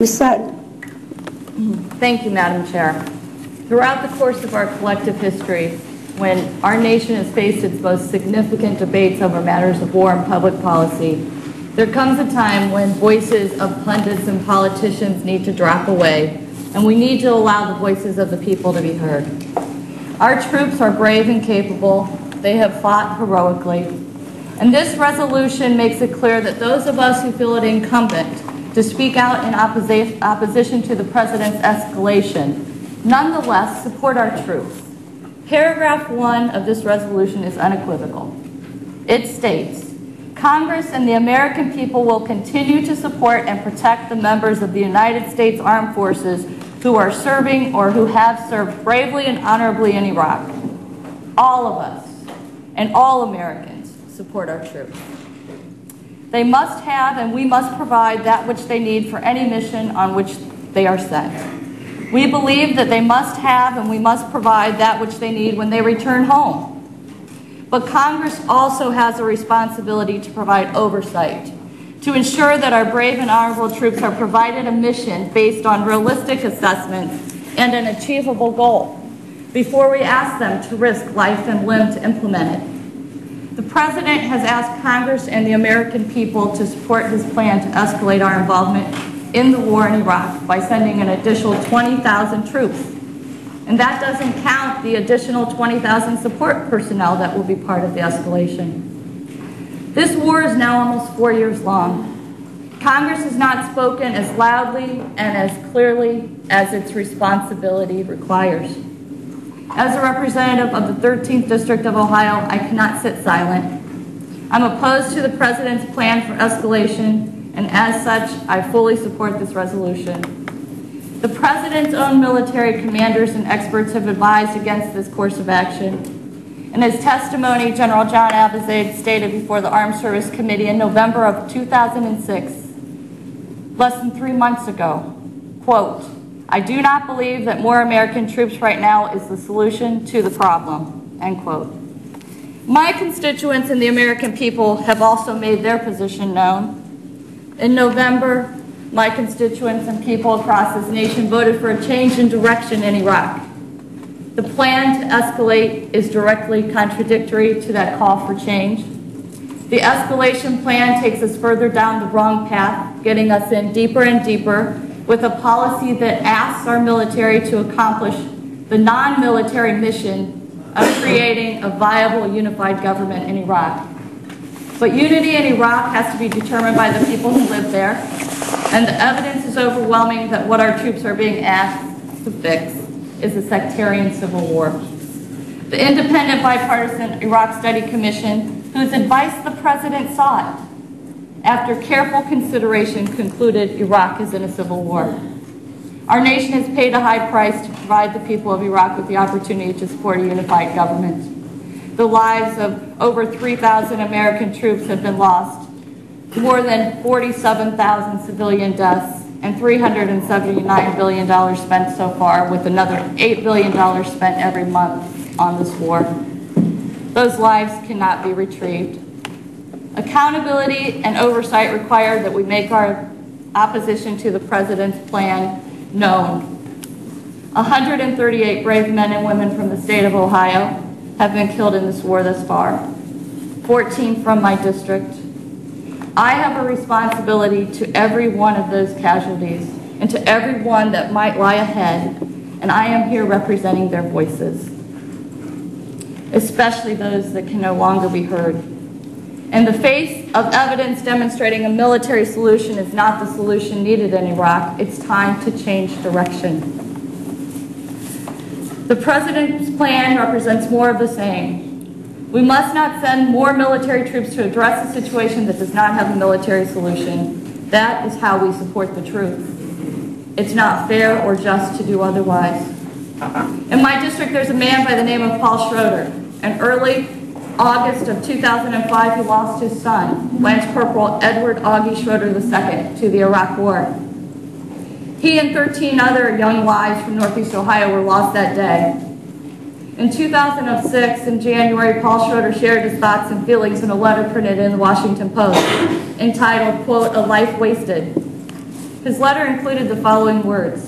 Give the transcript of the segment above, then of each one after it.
Ms. Sutton. Thank you, Madam Chair. Throughout the course of our collective history, when our nation has faced its most significant debates over matters of war and public policy, there comes a time when voices of pundits and politicians need to drop away, and we need to allow the voices of the people to be heard. Our troops are brave and capable. They have fought heroically. And this resolution makes it clear that those of us who feel it incumbent to speak out in opposition to the President's escalation nonetheless support our troops. Paragraph 1 of this resolution is unequivocal. It states, Congress and the American people will continue to support and protect the members of the United States Armed Forces who are serving or who have served bravely and honorably in Iraq. All of us and all Americans support our troops. They must have and we must provide that which they need for any mission on which they are sent. We believe that they must have and we must provide that which they need when they return home. But Congress also has a responsibility to provide oversight, to ensure that our brave and honorable troops are provided a mission based on realistic assessments and an achievable goal before we ask them to risk life and limb to implement it. The President has asked Congress and the American people to support his plan to escalate our involvement in the war in Iraq by sending an additional 20,000 troops. And that doesn't count the additional 20,000 support personnel that will be part of the escalation. This war is now almost 4 years long. Congress has not spoken as loudly and as clearly as its responsibility requires. As a representative of the 13th District of Ohio, I cannot sit silent. I'm opposed to the President's plan for escalation, and as such, I fully support this resolution. The President's own military commanders and experts have advised against this course of action. In his testimony, General John Abizaid stated before the Armed Service Committee in November of 2006, less than 3 months ago, quote, I do not believe that more American troops right now is the solution to the problem, end quote. My constituents and the American people have also made their position known. In November, my constituents and people across this nation voted for a change in direction in Iraq. The plan to escalate is directly contradictory to that call for change. The escalation plan takes us further down the wrong path, getting us in deeper and deeper with a policy that asks our military to accomplish the non-military mission of creating a viable unified government in Iraq. But unity in Iraq has to be determined by the people who live there, and the evidence is overwhelming that what our troops are being asked to fix is a sectarian civil war. The independent bipartisan Iraq Study Commission, whose advice the President sought, after careful consideration concluded Iraq is in a civil war. Our nation has paid a high price to provide the people of Iraq with the opportunity to support a unified government. The lives of over 3,000 American troops have been lost, more than 47,000 civilian deaths, and $379 billion spent so far, with another $8 billion spent every month on this war. Those lives cannot be retrieved. Accountability and oversight require that we make our opposition to the President's plan known. 138 brave men and women from the state of Ohio have been killed in this war thus far, 14 from my district. I have a responsibility to every one of those casualties and to every one that might lie ahead, and I am here representing their voices, especially those that can no longer be heard. In the face of evidence demonstrating a military solution is not the solution needed in Iraq, it's time to change direction. The President's plan represents more of the same. We must not send more military troops to address a situation that does not have a military solution. That is how we support the truth. It's not fair or just to do otherwise. In my district, there's a man by the name of Paul Schroeder, an early August of 2005, he lost his son, Lance Corporal Edward Augie Schroeder II, to the Iraq War. He and 13 other young lives from Northeast Ohio were lost that day. In 2006, in January, Paul Schroeder shared his thoughts and feelings in a letter printed in the Washington Post, entitled, quote, A Life Wasted. His letter included the following words: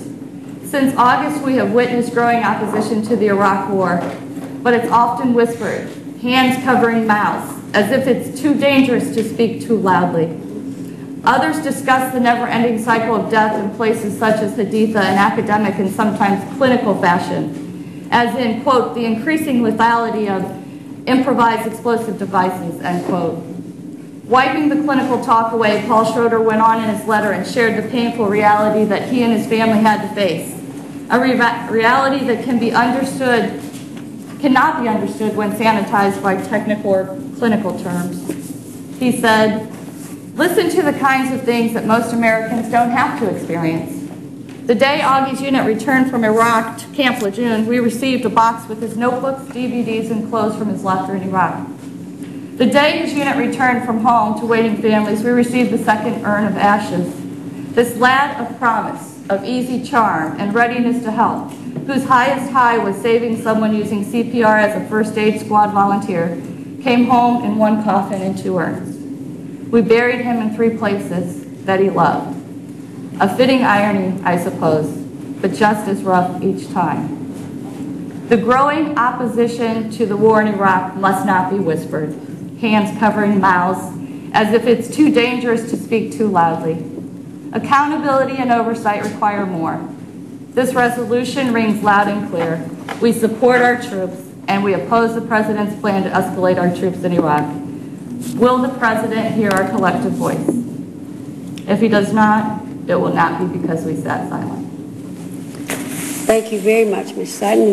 "Since August, we have witnessed growing opposition to the Iraq War, but it's often whispered, hands covering mouths, as if it's too dangerous to speak too loudly. Others discuss the never-ending cycle of death in places such as Haditha in academic and sometimes clinical fashion, as in, quote, the increasing lethality of improvised explosive devices," end quote. Wiping the clinical talk away, Paul Schroeder went on in his letter and shared the painful reality that he and his family had to face, a reality that cannot be understood when sanitized by technical or clinical terms. He said, "Listen to the kinds of things that most Americans don't have to experience. The day Augie's unit returned from Iraq to Camp Lejeune, we received a box with his notebooks, DVDs, and clothes from his laughter in Iraq. The day his unit returned from home to waiting families, we received the second urn of ashes. This lad of promise, of easy charm, and readiness to help, whose highest high was saving someone using CPR as a first aid squad volunteer, came home in one coffin and 2 urns. We buried him in 3 places that he loved. A fitting irony, I suppose, but just as rough each time. The growing opposition to the war in Iraq must not be whispered, hands covering mouths, as if it's too dangerous to speak too loudly. Accountability and oversight require more. This resolution rings loud and clear. We support our troops, and we oppose the President's plan to escalate our troops in Iraq. Will the President hear our collective voice? If he does not, it will not be because we sat silent." Thank you very much, Ms. Sutton.